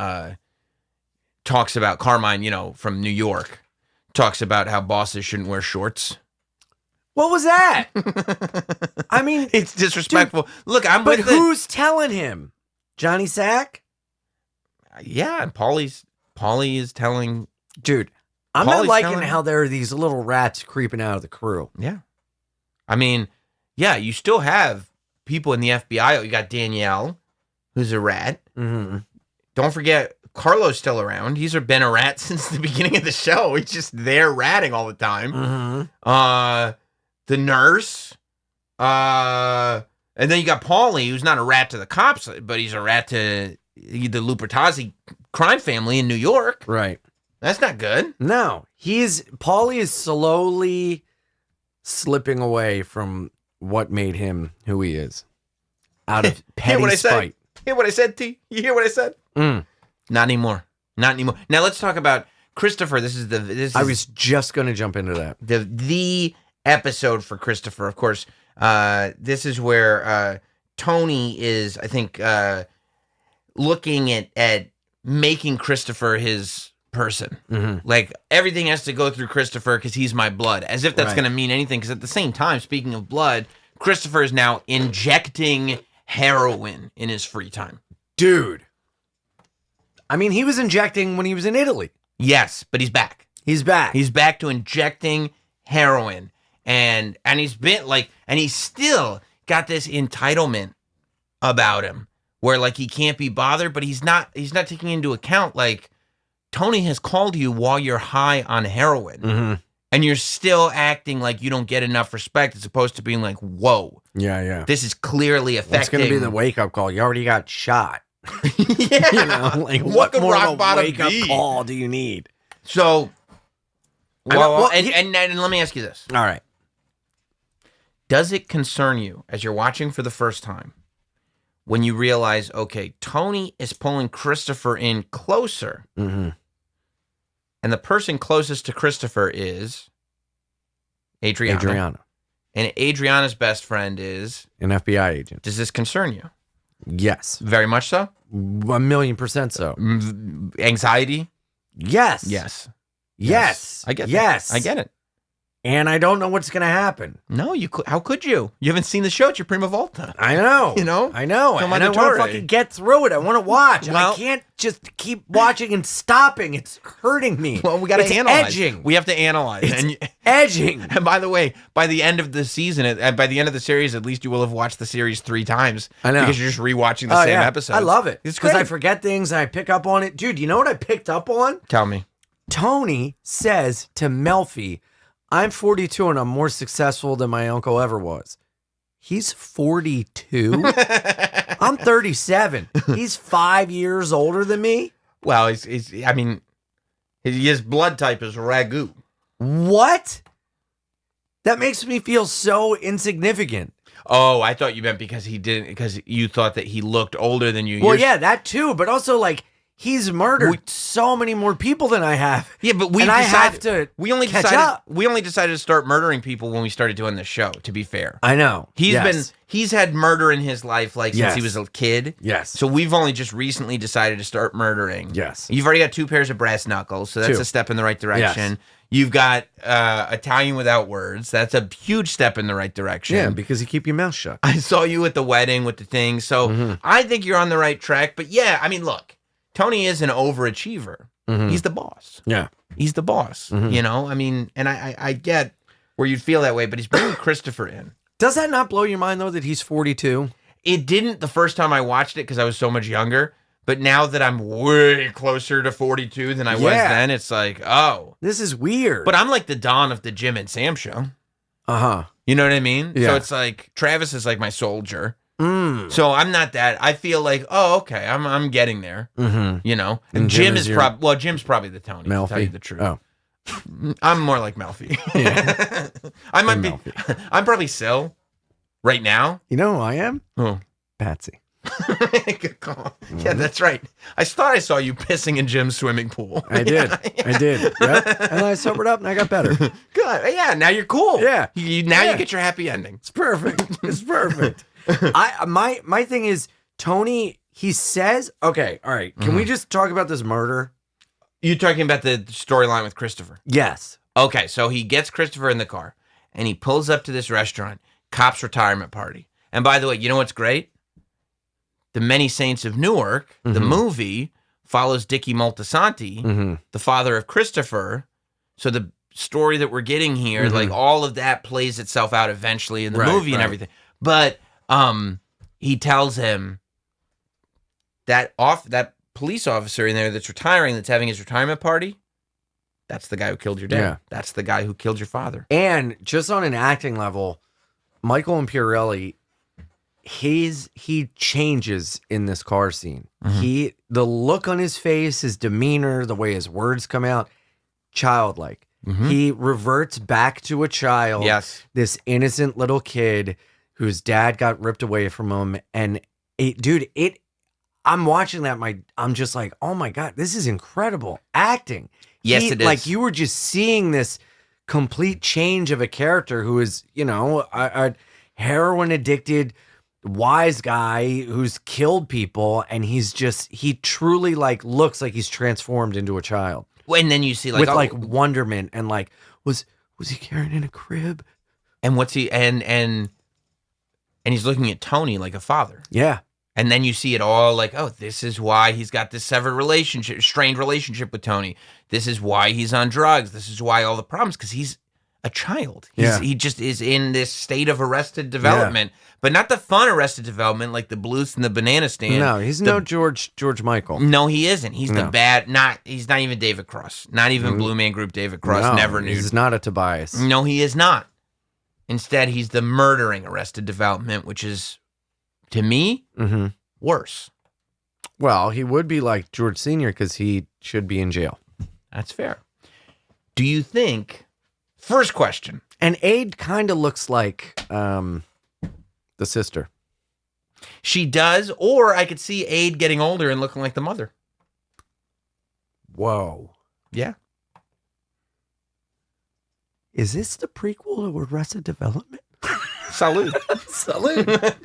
talks about from New York, talks about how bosses shouldn't wear shorts. What was that? I mean, it's disrespectful. Dude, look, but who's telling him? Johnny Sack? Yeah, and Paulie is telling. Dude, I'm not liking how there are these little rats creeping out of the crew. Yeah. I mean, yeah, you still have people in the FBI. You got Danielle, who's a rat. Mm-hmm. Don't forget, Carlo's still around. He's been a rat since the beginning of the show. He's just there ratting all the time. Mm-hmm. The nurse. And then you got Paulie, who's not a rat to the cops, but he's a rat to the Lupertazzi crime family in New York. Right. That's not good. No. Paulie is slowly slipping away from what made him who he is. Out of petty spite. Hear what I said, T? You hear what I said? Mm. Not anymore. Now let's talk about Christopher. I was just going to jump into that. The episode for Christopher, of course. This is where Tony is, I think, looking at making Christopher his person. Mm-hmm. Like, everything has to go through Christopher because he's my blood, as if that's going to mean anything. Because at the same time, speaking of blood, Christopher is now injecting heroin in his free time. Dude. I mean, he was injecting when he was in Italy. Yes, but he's back. He's back. He's back to injecting heroin. And he's been and he's still got this entitlement about him where he can't be bothered, but he's not taking into account Tony has called you while you're high on heroin. Mm-hmm. And you're still acting like you don't get enough respect as opposed to being like, whoa. Yeah. This is clearly affecting. It's going to be the wake-up call. You already got shot. Yeah. What more of a wake-up call do you need? So, and let me ask you this. All right. Does it concern you as you're watching for the first time when you realize, okay, Tony is pulling Christopher in closer, mm-hmm. and the person closest to Christopher is Adriana. And Adriana's best friend is an FBI agent. Does this concern you? Yes. Very much so? 1,000,000% so. Anxiety? Yes. Yes. I get that. I get it. And I don't know what's going to happen. No, how could you? You haven't seen the show. It's your Prima Volta. I know. You know? I know. Come and I want to fucking get through it. I want to watch. Well, I can't just keep watching and stopping. It's hurting me. Well, we got to analyze. Edging. We have to analyze. It's edging. And by the way, by the end of the season, by the end of the series, at least you will have watched the series 3 times. I know. Because you're just rewatching the same episodes. I love it. It's because I forget things and I pick up on it. Dude, you know what I picked up on? Tell me. Tony says to Melfi, I'm 42 and I'm more successful than my uncle ever was. He's 42? I'm 37. He's 5 years older than me? Well, his blood type is ragu. What? That makes me feel so insignificant. Oh, I thought you meant because you thought that he looked older than you. Well, yeah, that too, but also like he's murdered so many more people than I have. Yeah, but we only decided to start murdering people when we started doing this show, to be fair. I know. He's had murder in his life since he was a kid. Yes. So we've only just recently decided to start murdering. Yes. You've already got 2 pairs of brass knuckles, so that's a step in the right direction. Yes. You've got Italian without words. That's a huge step in the right direction. Yeah, because you keep your mouth shut. I saw you at the wedding with the thing, so I think you're on the right track. But yeah, I mean, look. Tony is an overachiever. He's the boss. Yeah. He's the boss. You know, I mean, and I get where you'd feel that way, but he's bringing Christopher in. Does that not blow your mind, though, that he's 42? It didn't the first time I watched it because I was so much younger. But now that I'm way closer to 42 than I was then, it's like, oh. This is weird. But I'm like the Don of the Jim and Sam show. Uh-huh. You know what I mean? Yeah. So it's like, Travis is like my soldier. So I'm not that. I feel like, oh, okay, I'm getting there. You know, and Jim is probably Jim's probably the Tony. Melfi. To tell you the truth. Oh, I'm more like Melfi. Yeah. I might be. I'm probably Sil right now. You know who I am? Oh, Patsy. Good call. Yeah, that's right. I thought I saw you pissing in Jim's swimming pool. I did. I did. Yep. And I sobered up and I got better. Good. Yeah. Now you're cool. Yeah. You get your happy ending. It's perfect. It's perfect. My thing is Tony. He says, okay, all right. Can we just talk about this murder? You talking about the storyline with Christopher? Yes. Okay, so he gets Christopher in the car and he pulls up to this restaurant, Cop's retirement party. And by the way, you know what's great? The Many Saints of Newark, the movie, follows Dickie Moltisanti, the father of Christopher. So the story that we're getting here, like all of that plays itself out eventually in the movie and everything. But he tells him that police officer in there that's retiring, that's having his retirement party, that's the guy who killed your dad. Yeah. That's the guy who killed your father. And just on an acting level, Michael Imperioli, he changes in this car scene. The look on his face, his demeanor, the way his words come out, childlike. He reverts back to a child. Yes. This innocent little kid whose dad got ripped away from him. And I'm watching that. I'm just like, oh my God, this is incredible acting. Yes, it is. Like you were just seeing this complete change of a character who is, a heroin addicted, wise guy who's killed people, and he truly like looks like he's transformed into a child. And then you see with wonderment and like was he carrying in a crib? And what's he and he's looking at Tony like a father. Yeah. And then you see it all like, oh, this is why he's got this strained relationship with Tony. This is why he's on drugs. This is why all the problems, because he's a child. He just is in this state of arrested development, but not the fun arrested development like the Bluth and the Banana Stand. No, he's no George Michael. No, he isn't. He's the bad. He's not even David Cross. Not even Blue Man Group David Cross. No, never knew. He's not a Tobias. No, he is not. Instead, he's the murdering arrested development, which is, to me, worse. Well, he would be like George Sr. because he should be in jail. That's fair. Do you think? First question. And Aide kind of looks like the sister. She does, or I could see Aide getting older and looking like the mother. Whoa. Yeah. Is this the prequel to Arrested Development? Salute. Salute.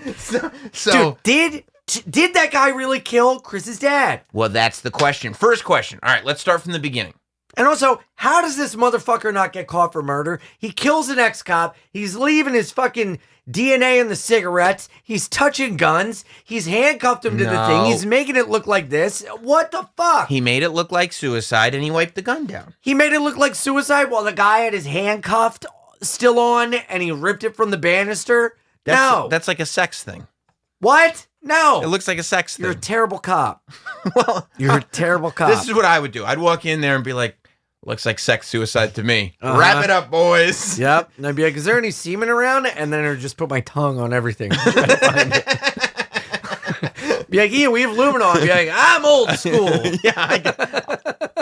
So dude, did that guy really kill Chris's dad? Well, that's the question. First question. All right, let's start from the beginning. And also, how does this motherfucker not get caught for murder? He kills an ex-cop. He's leaving his fucking DNA in the cigarettes. He's touching guns. He's handcuffed him to the thing. He's making it look like this. What the fuck? He made it look like suicide, and he wiped the gun down. He made it look like suicide while the guy had his handcuffed still on, and he ripped it from the banister? That's like a sex thing. What? No. It looks like a sex thing. You're a terrible cop. Well, you're a terrible cop. This is what I would do. I'd walk in there and be like, looks like sex suicide to me. Wrap it up, boys. Yep. And I'd be like, is there any semen around? And then I'd just put my tongue on everything. Try to find it. Be like, Ian, we have luminol. Be like, I'm old school.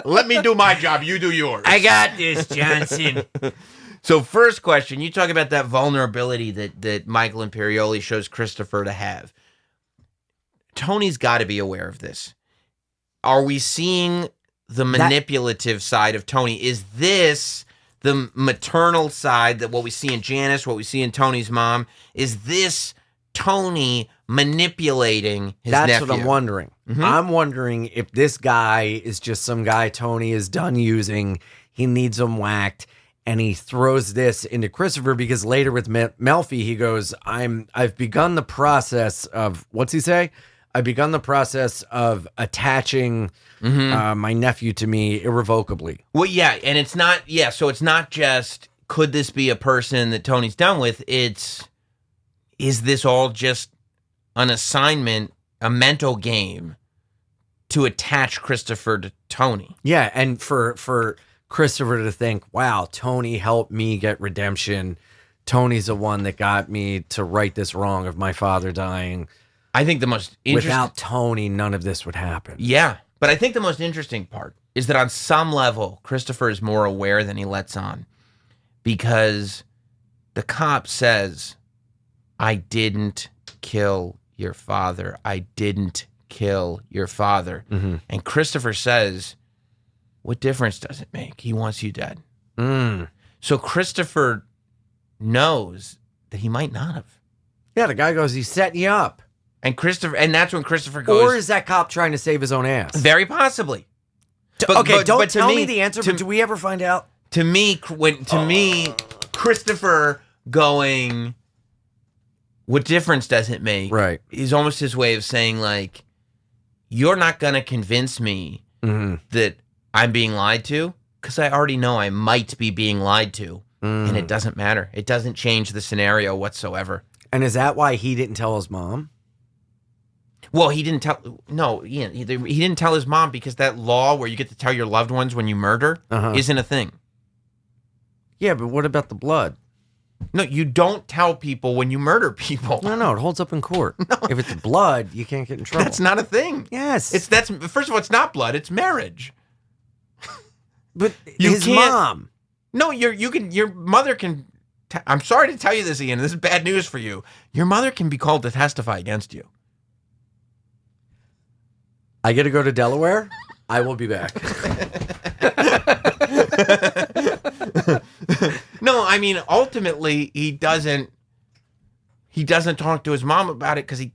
Let me do my job. You do yours. I got this, Johnson. So first question, you talk about that vulnerability that Michael Imperioli shows Christopher to have. Tony's got to be aware of this. Are we seeing the manipulative side of Tony? Is this the maternal side, that what we see in Janice, what we see in Tony's mom? Is this Tony manipulating his nephew? That's what I'm wondering. Mm-hmm. I'm wondering if this guy is just some guy Tony is done using. He needs him whacked. And he throws this into Christopher because later with Melfi, he goes, I've begun the process of, what's he say? I've begun the process of attaching my nephew to me irrevocably. Well, yeah, and it's not, so it's not just, could this be a person that Tony's done with? It's, is this all just an assignment, a mental game to attach Christopher to Tony? Yeah, and for Christopher to think, wow, Tony helped me get redemption. Tony's the one that got me to right this wrong of my father dying. I think the most interesting... Without Tony, none of this would happen. Yeah, but I think the most interesting part is that on some level, Christopher is more aware than he lets on, because the cop says, I didn't kill your father. I didn't kill your father. Mm-hmm. And Christopher says, what difference does it make? He wants you dead. So Christopher knows that he might not have. Yeah, the guy goes, he's setting you up. And that's when Christopher goes. Or is that cop trying to save his own ass? Very possibly. Don't tell me the answer, but do we ever find out? To me, Christopher going, what difference does it make? Right. Is almost his way of saying, like, you're not going to convince me that I'm being lied to, because I already know I might be being lied to, and it doesn't matter. It doesn't change the scenario whatsoever. And is that why he didn't tell his mom? Well, he didn't tell. No, he didn't tell his mom because that law where you get to tell your loved ones when you murder isn't a thing. Yeah, but what about the blood? No, you don't tell people when you murder people. No, it holds up in court. No. If it's blood, you can't get in trouble. That's not a thing. Yes, first of all, it's not blood; it's marriage. But his mom. No, your mother can. I'm sorry to tell you this, Ian. This is bad news for you. Your mother can be called to testify against you. I get to go to Delaware. I will be back. No, I mean, ultimately, he doesn't talk to his mom about it because he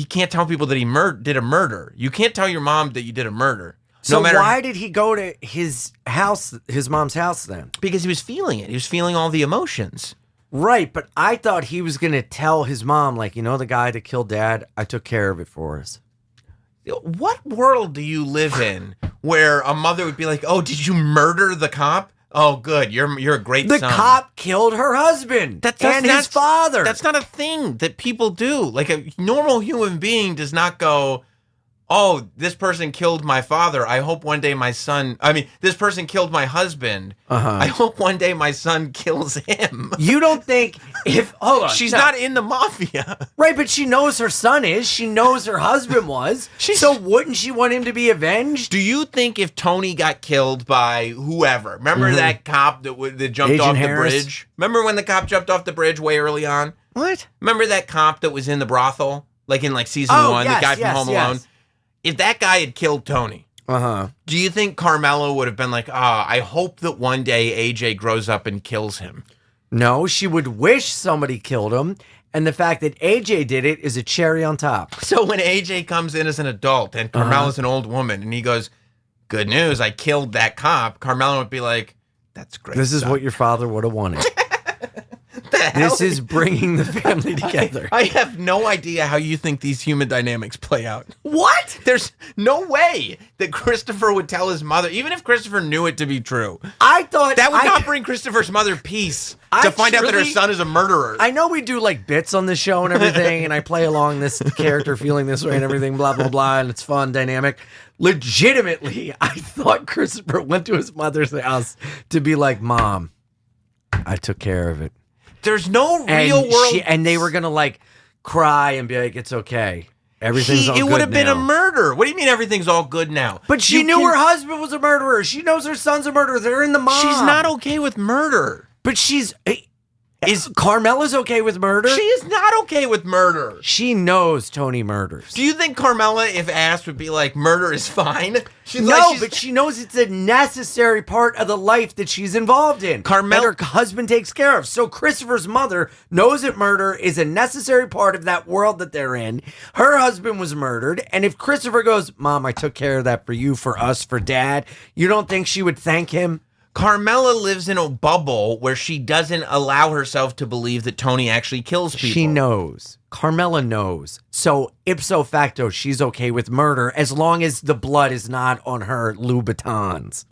can't tell people that he did a murder. You can't tell your mom that you did a murder. So why did he go to his house, his mom's house then? Because he was feeling it. He was feeling all the emotions. Right, but I thought he was going to tell his mom, like, you know the guy that killed Dad? I took care of it for us. What world do you live in where a mother would be like, oh, did you murder the cop? Oh, good. You're a great son. The cop killed her husband and his father. That's not a thing that people do. Like, a normal human being does not go, oh, this person killed my father. I hope one day this person killed my husband. I hope one day my son kills him. You don't think hold on. She's not in the mafia. Right, but she knows her son is. She knows her husband was. So wouldn't she want him to be avenged? Do you think if Tony got killed by whoever, remember that cop that jumped Agent off Harris? The bridge? Remember when the cop jumped off the bridge way early on? What? Remember that cop that was in the brothel? Like in season 1, the guy from Home Alone? If that guy had killed Tony, do you think Carmela would have been like, I hope that one day AJ grows up and kills him? No, she would wish somebody killed him, And the fact that AJ did it is a cherry on top. So when AJ comes in as an adult and Carmela's an old woman and he goes, good news, I killed that cop, Carmela would be like, that's great. This is what your father would have wanted. This is bringing the family together. I have no idea how you think these human dynamics play out. What? There's no way that Christopher would tell his mother, even if Christopher knew it to be true. I thought that would not bring Christopher's mother peace to find out that her son is a murderer. I know we do like bits on the show and everything, and I play along this character feeling this way and everything, blah, blah, blah, and it's fun, dynamic. Legitimately, I thought Christopher went to his mother's house to be like, Mom, I took care of it. There's no real world. And they were going to like cry and be like, it's okay. Everything's all good now. It would have been a murder. What do you mean everything's all good now? But she knew her husband was a murderer. She knows her son's a murderer. They're in the mob. She's not okay with murder. But Carmela's okay with murder? She is not okay with murder. She knows Tony murders. Do you think Carmela, if asked, would be like, murder is fine? But she knows it's a necessary part of the life that she's involved in. That her husband takes care of. So Christopher's mother knows that murder is a necessary part of that world that they're in. Her husband was murdered. And if Christopher goes, Mom, I took care of that for you, for us, for Dad, you don't think she would thank him? Carmela lives in a bubble where she doesn't allow herself to believe that Tony actually kills people. She knows. Carmela knows. So ipso facto, she's okay with murder as long as the blood is not on her Louboutins.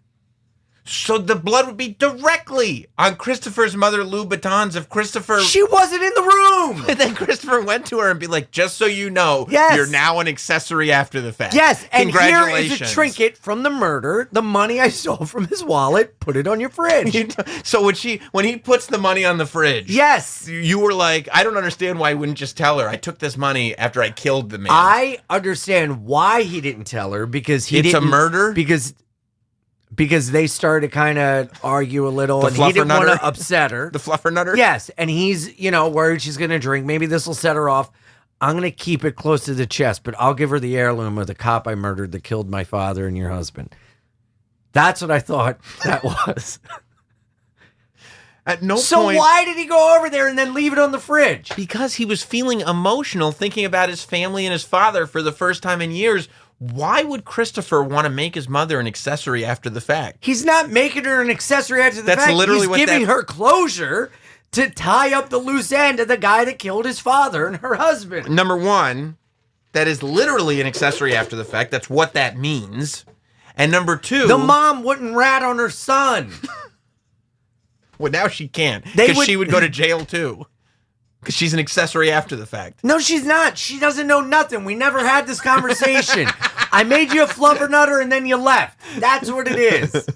So the blood would be directly on Christopher's mother, Louboutins, if Christopher... She wasn't in the room! And then Christopher went to her and be like, just so you know, you're now an accessory after the fact. Yes, and here Congratulations. is a trinket from the murder, the money I stole from his wallet, put it on your fridge. So when he puts the money on the fridge... Yes. You were like, I don't understand why he wouldn't just tell her, I took this money after I killed the man. I understand why he didn't tell her, because It's a murder? Because they started to kind of argue a little, and he didn't want to upset her. The fluffer nutter? Yes, and he's, worried she's going to drink. Maybe this will set her off. I'm going to keep it close to the chest, but I'll give her the heirloom of the cop I murdered that killed my father and your husband. That's what I thought that was. At no point... So why did he go over there and then leave it on the fridge? Because he was feeling emotional thinking about his family and his father for the first time in years. Why would Christopher want to make his mother an accessory after the fact? He's not making her an accessory after the fact. That's literally He's what giving her closure to tie up the loose end of the guy that killed his father and her husband. Number one, that is literally an accessory after the fact. That's what that means. And number two... The mom wouldn't rat on her son. Well, now she can't. Because she would go to jail too. Because she's an accessory after the fact. No, she's not. She doesn't know nothing. We never had this conversation. I made you a fluffer nutter and then you left. That's what it is.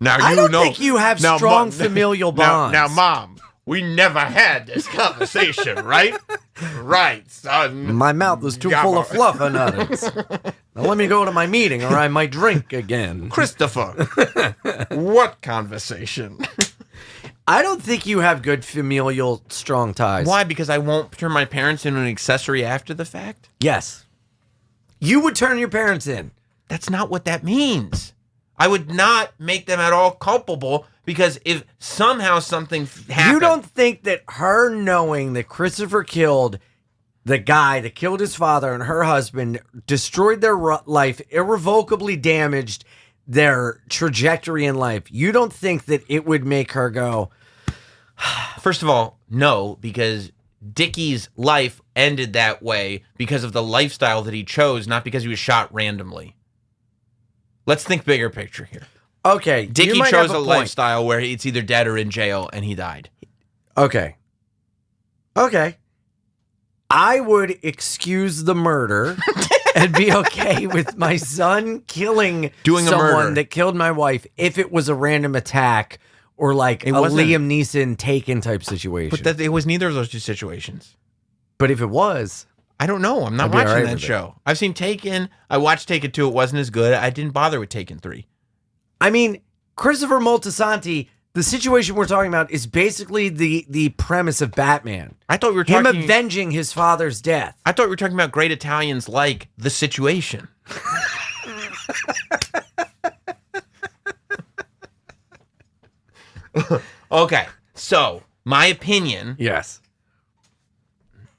Now I don't think you have strong familial bonds. Now, Mom, we never had this conversation, right? Right, son. My mouth was too full of fluffer nutters. Now let me go to my meeting or I might drink again. Christopher, what conversation? I don't think you have good familial strong ties. Why? Because I won't turn my parents into an accessory after the fact? Yes. You would turn your parents in. That's not what that means. I would not make them at all culpable because if somehow something happened... You don't think that her knowing that Christopher killed the guy that killed his father and her husband, destroyed their life, irrevocably damaged their trajectory in life, you don't think that it would make her go... First of all, no, because Dickie's life ended that way because of the lifestyle that he chose, not because he was shot randomly. Let's think bigger picture here. Okay. Dickie chose a lifestyle where it's either dead or in jail, and he died. Okay. I would excuse the murder and be okay with my son killing someone that killed my wife if it was a random attack or like a Liam Neeson Taken type situation. But it was neither of those two situations. But if it was... I don't know. I'm not watching that show. I've seen Taken. I watched Taken 2. It wasn't as good. I didn't bother with Taken 3. I mean, Christopher Moltisanti, the situation we're talking about is basically the premise of Batman. I thought we were talking... Him avenging his father's death. I thought we were talking about great Italians like The Situation. Okay, so my opinion... Yes.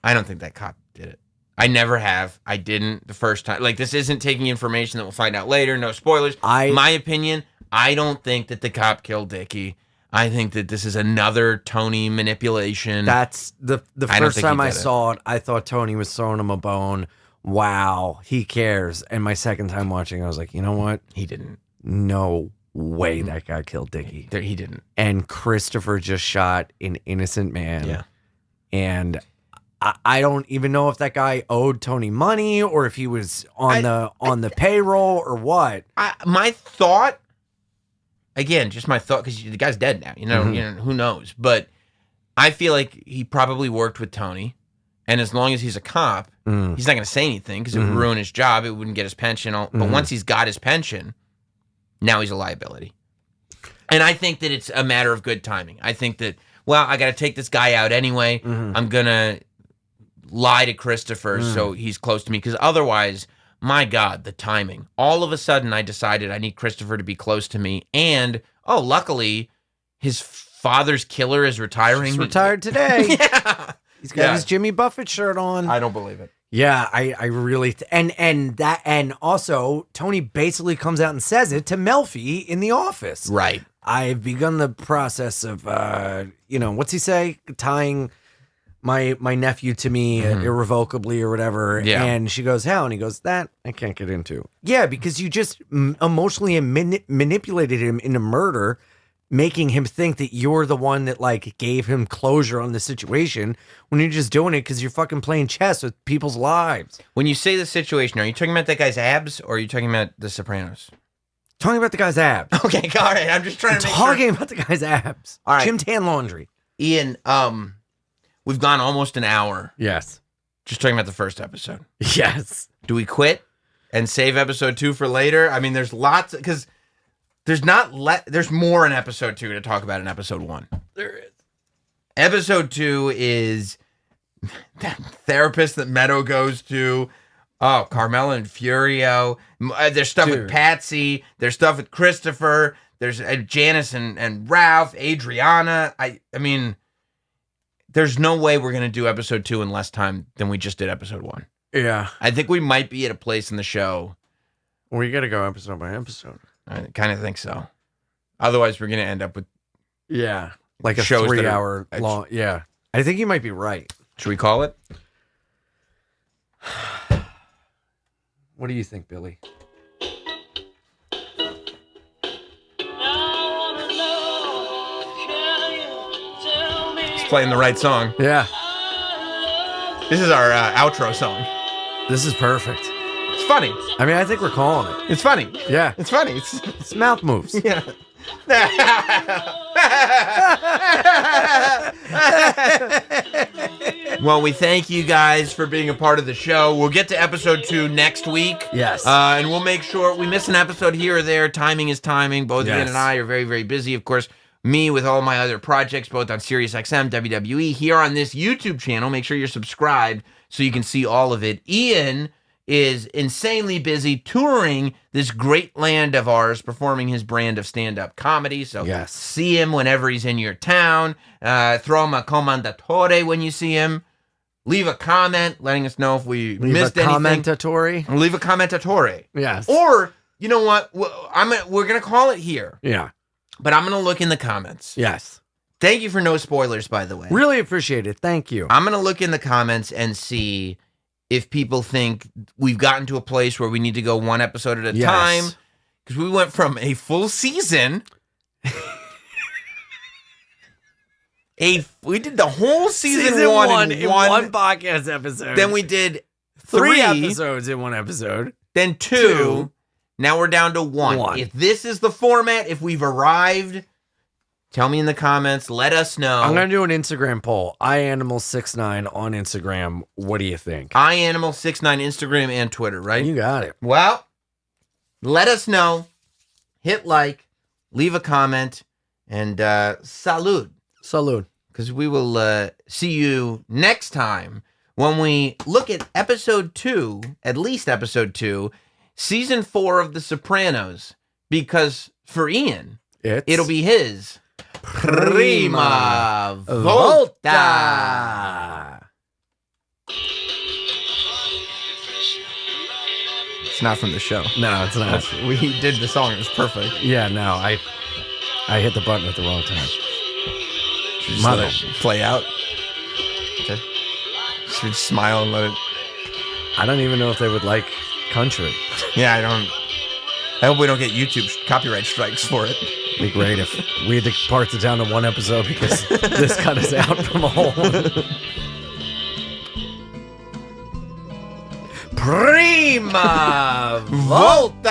I don't think that cop did it. I never have. I didn't the first time. Like, this isn't taking information that we'll find out later. No spoilers. My opinion, I don't think that the cop killed Dickie. I think that this is another Tony manipulation. That's the first time I saw it, I thought Tony was throwing him a bone. Wow, he cares. And my second time watching, I was like, you know what? He didn't. No way that guy killed Dickie. He didn't. And Christopher just shot an innocent man. Yeah. And I don't even know if that guy owed Tony money or if he was on the payroll or what. My thought, again, just my thought, because the guy's dead now. You know, who knows? But I feel like he probably worked with Tony, and as long as he's a cop, he's not going to say anything because it would ruin his job. It wouldn't get his pension. But once he's got his pension, now he's a liability. And I think that it's a matter of good timing. I think that, well, I got to take this guy out anyway. I'm going to lie to Christopher so he's close to me, because otherwise, my God, the timing. All of a sudden, I decided I need Christopher to be close to me, and luckily, his father's killer is retiring. He's retired today. Yeah. He's got his Jimmy Buffett shirt on. I don't believe it. Yeah, I really and also Tony basically comes out and says it to Melfi in the office. Right. I've begun the process of what's he say? Tying my nephew to me irrevocably or whatever. Yeah. And she goes, how? And he goes, that I can't get into. Yeah, because you just emotionally manipulated him into murder, making him think that you're the one that like gave him closure on the situation when you're just doing it because you're fucking playing chess with people's lives. When you say the situation, are you talking about that guy's abs or are you talking about The Sopranos? Talking about the guy's abs. Okay, all right. I'm just trying to make talking about the guy's abs. All right. Gym tan laundry. Ian, we've gone almost an hour. Yes. Just talking about the first episode. Yes. Do we quit and save episode 2 for later? I mean, there's lots, because there's more in episode 2 to talk about in episode 1. There is. Episode 2 is that therapist that Meadow goes to. Oh, Carmela and Furio. There's stuff with Patsy. There's stuff with Christopher. There's Janice and Ralph, Adriana. I mean, there's no way we're going to do episode 2 in less time than we just did episode 1. Yeah. I think we might be at a place in the show. Well, you got to go episode by episode. I kind of think so. Otherwise, we're going to end up with like a 3-hour long. Yeah. I think you might be right. Should we call it? What do you think, Billy? It's playing the right song. Yeah. This is our outro song. This is perfect. It's funny. I mean, I think we're calling it. It's funny. Yeah. It's funny. It's mouth moves. Yeah. Well, we thank you guys for being a part of the show. We'll get to episode 2 next week. Yes. And we'll make sure we miss an episode here or there. Timing is timing. Both Ian and I are very, very busy. Of course, me with all my other projects, both on SiriusXM, WWE, here on this YouTube channel. Make sure you're subscribed so you can see all of it. Ian is insanely busy touring this great land of ours, performing his brand of stand-up comedy. So see him whenever he's in your town. Throw him a commendatore when you see him. Leave a comment letting us know if we missed anything. Leave a commentatore. Yes. Or, you know what? We're going to call it here. Yeah. But I'm going to look in the comments. Yes. Thank you for no spoilers, by the way. Really appreciate it. Thank you. I'm going to look in the comments and see if people think we've gotten to a place where we need to go one episode at a time. Because we went from a full season. We did the whole season one in one podcast episode. Then we did 3 episodes in one episode. Then 2. Now we're down to 1. If this is the format, if we've arrived, tell me in the comments. Let us know. I'm going to do an Instagram poll. iAnimal69 on Instagram. What do you think? iAnimal69 Instagram and Twitter, right? You got it. Well, let us know. Hit like. Leave a comment. And salud. Salud. Because we will see you next time when we look at episode 2, at least episode 2, season 4 of The Sopranos. Because for Ian, it'll be his Prima Volta. It's not from the show. No, it's not. We did the song. It was perfect. Yeah, no, I hit the button at the wrong time. Should just let it play out. Okay. Should we just smile and let it... I don't even know if they would like country. Yeah, I hope we don't get YouTube copyright strikes for it. It'd be great if we had to parse it down to one episode because this cut us out from a whole one. Prima Volta!